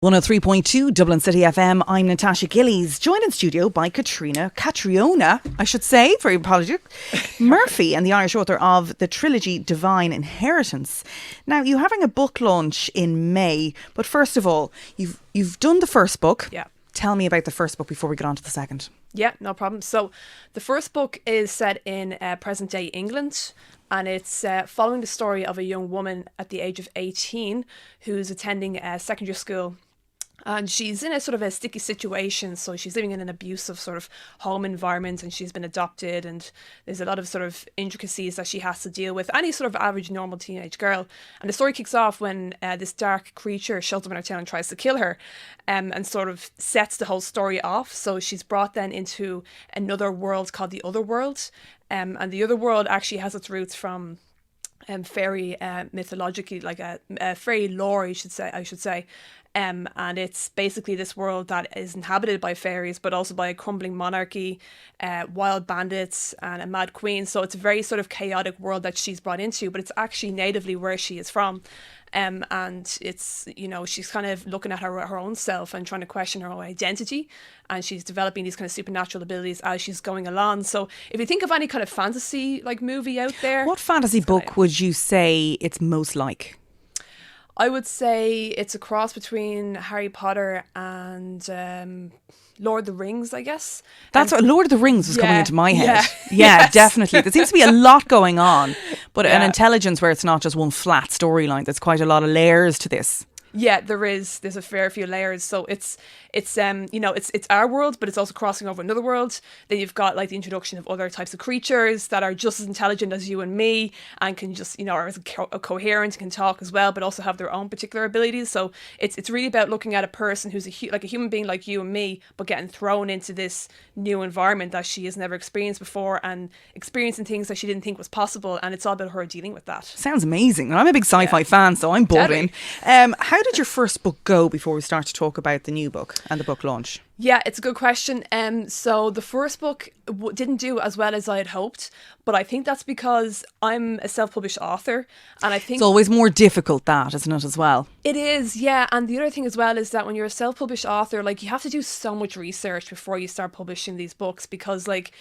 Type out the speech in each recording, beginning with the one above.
103.2 Dublin City FM. I'm Natasha Gillies, joined in studio by Catriona, I should say, very apologetic, Murphy, and the Irish author of the trilogy Divine Inheritance. Now, you're having a book launch in May, but first of all, you've done the first book. Yeah. Tell me about the first book before we get on to the second. Yeah, no problem. So the first book is set in present day England, and it's following the story of a young woman at the age of 18 who's attending secondary school. And she's in a sort of a sticky situation. So she's living in an abusive sort of home environment, and she's been adopted, and there's a lot of sort of intricacies that she has to deal with. Any sort of average, normal teenage girl. And the story kicks off when this dark creature shows up in her town and tries to kill her, and sort of sets the whole story off. So she's brought then into another world called the Other World. And the Other World actually has its roots from fairy mythologically, like a fairy lore, I should say. And it's basically this world that is inhabited by fairies, but also by a crumbling monarchy, wild bandits, and a mad queen. So it's a very sort of chaotic world that she's brought into, but it's actually natively where she is from. And it's, you know, she's kind of looking at her own self and trying to question her own identity. And she's developing these kind of supernatural abilities as she's going along. So if you think of any kind of fantasy like movie out there. What fantasy book would you say it's most like? I would say it's a cross between Harry Potter and Lord of the Rings, I guess. That's what Lord of the Rings was coming into my head. Yeah, yeah, yes. Definitely. There seems to be a lot going on, but Yeah. an intelligence where it's not just one flat storyline. There's quite a lot of layers to this. Yeah, there is. There's a fair few layers. So it's you know, it's our world, but it's also crossing over another world. Then you've got like the introduction of other types of creatures that are just as intelligent as you and me, and can just, you know, are as coherent, can talk as well, but also have their own particular abilities. So it's really about looking at a person who's like a human being like you and me, but getting thrown into this new environment that she has never experienced before, and experiencing things that she didn't think was possible. And it's all about her dealing with that. Sounds amazing. I'm a big sci-fi fan, so I'm bought in. How did your first book go before we start to talk about the new book and the book launch? Yeah, it's a good question. So the first book didn't do as well as I had hoped, but I think that's because I'm a self-published author, and I think It's always more difficult, that, isn't it, as well? it is, yeah. And the other thing as well is that when you're a self-published author, like, you have to do so much research before you start publishing these books, because like,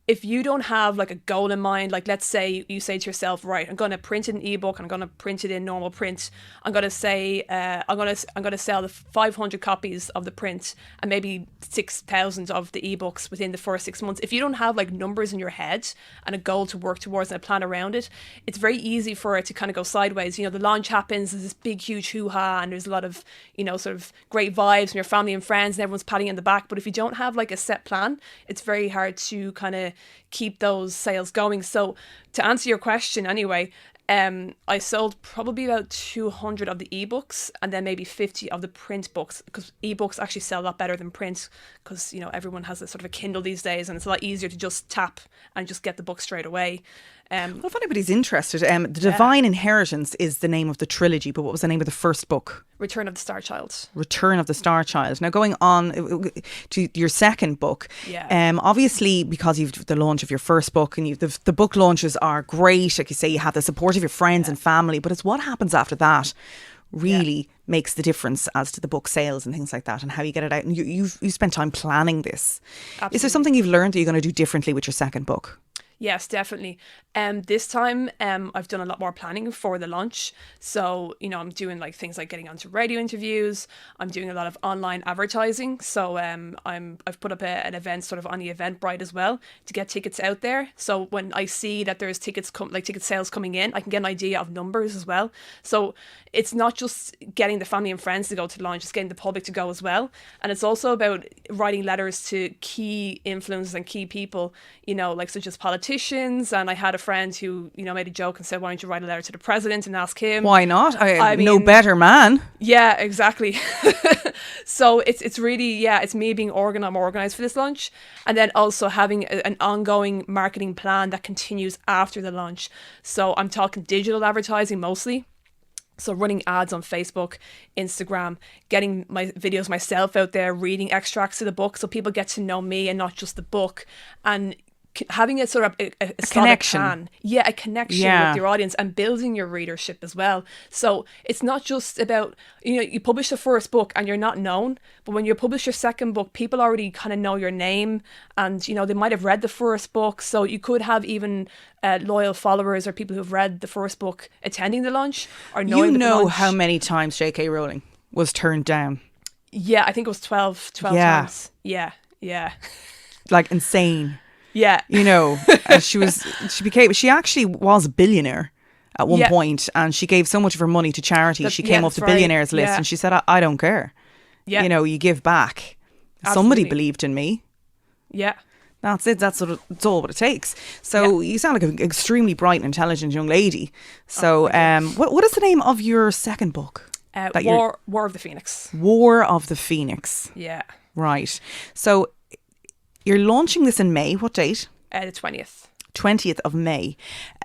if you don't have like a goal in mind, like let's say you say to yourself, right, I'm going to print it in ebook, I'm going to print it in normal print, I'm going to say I'm going to sell the 500 copies of the print and maybe 6,000 of the ebooks within the first 6 months. If you don't have like numbers in your head and a goal to work towards and a plan around it, it's very easy for it to kind of go sideways. You know, the launch happens, there's this big huge hoo-ha, and there's a lot of, you know, sort of great vibes from your family and friends, and everyone's patting you on the back. But if you don't have like a set plan, it's very hard to kind of keep those sales going. So to answer your question anyway, I sold probably about 200 of the ebooks, and then maybe 50 of the print books, because ebooks actually sell a lot better than print, because, you know, everyone has a sort of a Kindle these days, and it's a lot easier to just tap and just get the book straight away. Well, if anybody's interested, the Divine Inheritance is the name of the trilogy, but what was the name of the first book? Return of the Star Child. Return of the Star Child. Now, going on to your second book, Yeah. Obviously, because you've the launch of your first book, and the book launches are great, like you say, you have the support of your friends and family, but it's what happens after that really makes the difference as to the book sales and things like that, and how you get it out. And you spent time planning this. Absolutely. Is there something you've learned that you're going to do differently with your second book? Yes, definitely. This time, I've done a lot more planning for the launch. So, you know, I'm doing like things like getting onto radio interviews. I'm doing a lot of online advertising. So, I've put up an event sort of on the Eventbrite as well to get tickets out there. So when I see that there's ticket sales coming in, I can get an idea of numbers as well. So it's not just getting the family and friends to go to the launch, it's getting the public to go as well. And it's also about writing letters to key influencers and key people, you know, like such as politicians. And I had a friend who, you know, made a joke and said, why don't you write a letter to the president and ask him? Why not? I mean, no mean, better man. Yeah, exactly. So it's really, it's me being I'm organized for this launch, and then also having an ongoing marketing plan that continues after the launch. So I'm talking digital advertising mostly. So running ads on Facebook, Instagram, getting my videos myself out there, reading extracts of the book so people get to know me and not just the book, and having a sort of a solid connection. plan. Yeah, a connection Yeah. with your audience and building your readership as well. So it's not just about, you publish the first book and you're not known, but when you publish your second book, people already kind of know your name, and they might have read the first book. So you could have even loyal followers or people who've read the first book attending the launch or knowing the launch. How many times J.K. Rowling was turned down? Yeah, I think it was 12 Yeah. times. Yeah. Like insane. Yeah. And she actually was a billionaire at one Yeah. point, and she gave so much of her money to charity. She came off the that's right. billionaires list, Yeah. and she said, I don't care. Yeah. You give back. Somebody Absolutely. believed in me. Yeah. That's it. It's all what it takes. So you sound like an extremely bright and intelligent young lady. So what is the name of your second book? War of the Phoenix. War of the Phoenix. Yeah. Right. So you're launching this in May. What date? The 20th. 20th of May.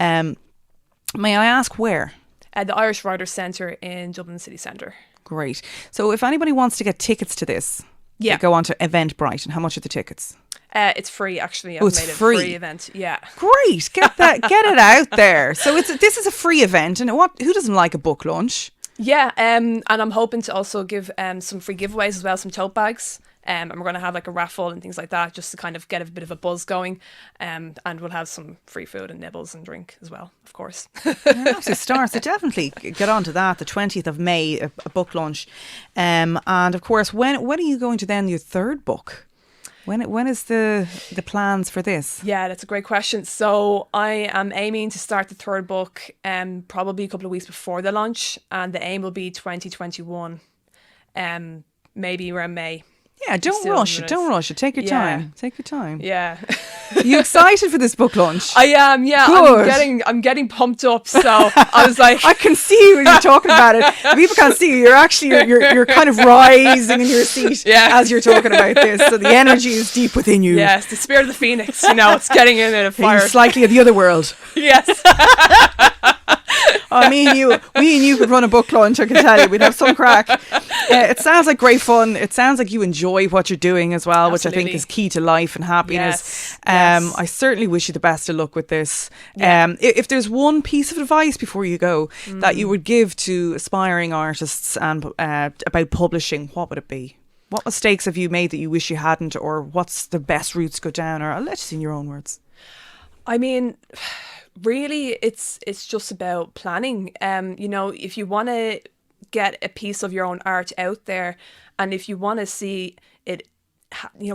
May I ask where? At the Irish Writers' Centre in Dublin City Centre. Great. So if anybody wants to get tickets to this, they go on to Eventbrite. And how much are the tickets? It's free, actually. I've Oh, it's made it free. a free event. Yeah. Great. Get it out there. So this is a free event. And who doesn't like a book launch? Yeah, and I'm hoping to also give some free giveaways as well, some tote bags. And we're going to have like a raffle and things like that, just to kind of get a bit of a buzz going. And we'll have some free food and nibbles and drink as well, of course. Absolute star. So definitely get on to that. The 20th of May, a book launch. And of course, when are you going to then your third book? When is the plans for this? Yeah, that's a great question. So I am aiming to start the third book probably a couple of weeks before the launch, and the aim will be 2021, maybe around May. Yeah, don't rush it. Don't rush it. Take your Yeah. time. Take your time. Yeah. Are you excited for this book launch? I am, yeah. Good. I'm getting pumped up. So I was like, I can see you when you're talking about it. People can't see you. You're actually you're kind of rising in your seat as you're talking about this. So the energy is deep within you. yes, the spirit of the phoenix. It's getting in at a fire. You're slightly of the other world. Yes. Me and you could run a book launch. I can tell you, we'd have some crack. It sounds like great fun. It sounds like you enjoy what you're doing as well, which I think Absolutely. is key to life and happiness. Yes. I certainly wish you the best of luck with this. Yeah. If there's one piece of advice before you go that you would give to aspiring artists and about publishing, what would it be? What mistakes have you made that you wish you hadn't, or what's the best route to go down? Or let's in your own words. I mean, really, it's just about planning. If you want to get a piece of your own art out there, and if you want to see it,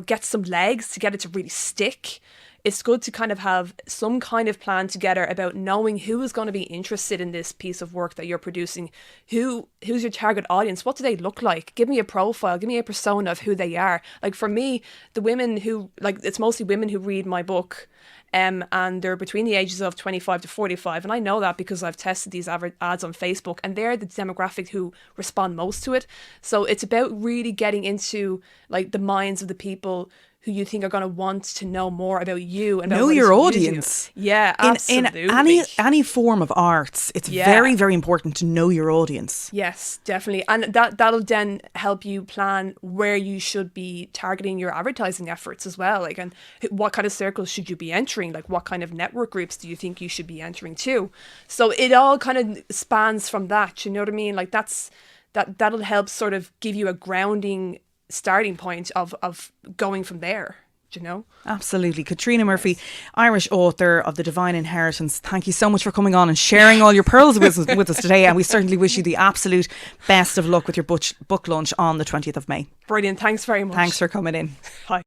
get some legs to get it to really stick, it's good to kind of have some kind of plan together about knowing who is going to be interested in this piece of work that you're producing. Who's your target audience? What do they look like? Give me a profile, give me a persona of who they are. Like for me, the women who, it's mostly women who read my book. And they're between the ages of 25 to 45. And I know that because I've tested these ads on Facebook, and they're the demographic who respond most to it. So it's about really getting into the minds of the people who you think are going to want to know more about you and about Know what your inspires you. audience. Yeah, absolutely. In any form of arts, it's very, very important to know your audience. Yes, definitely. And that'll then help you plan where you should be targeting your advertising efforts as well. And what kind of circles should you be entering? What kind of network groups do you think you should be entering to? So it all kind of spans from that. You know what I mean? That'll help sort of give you a grounding starting point of going from there. Absolutely. Katrina Murphy, Irish author of The Divine Inheritance. Thank you so much for coming on and sharing all your pearls with us today, and we certainly wish you the absolute best of luck with your book launch on the 20th of May. Brilliant. Thanks very much. Thanks for coming in. Bye.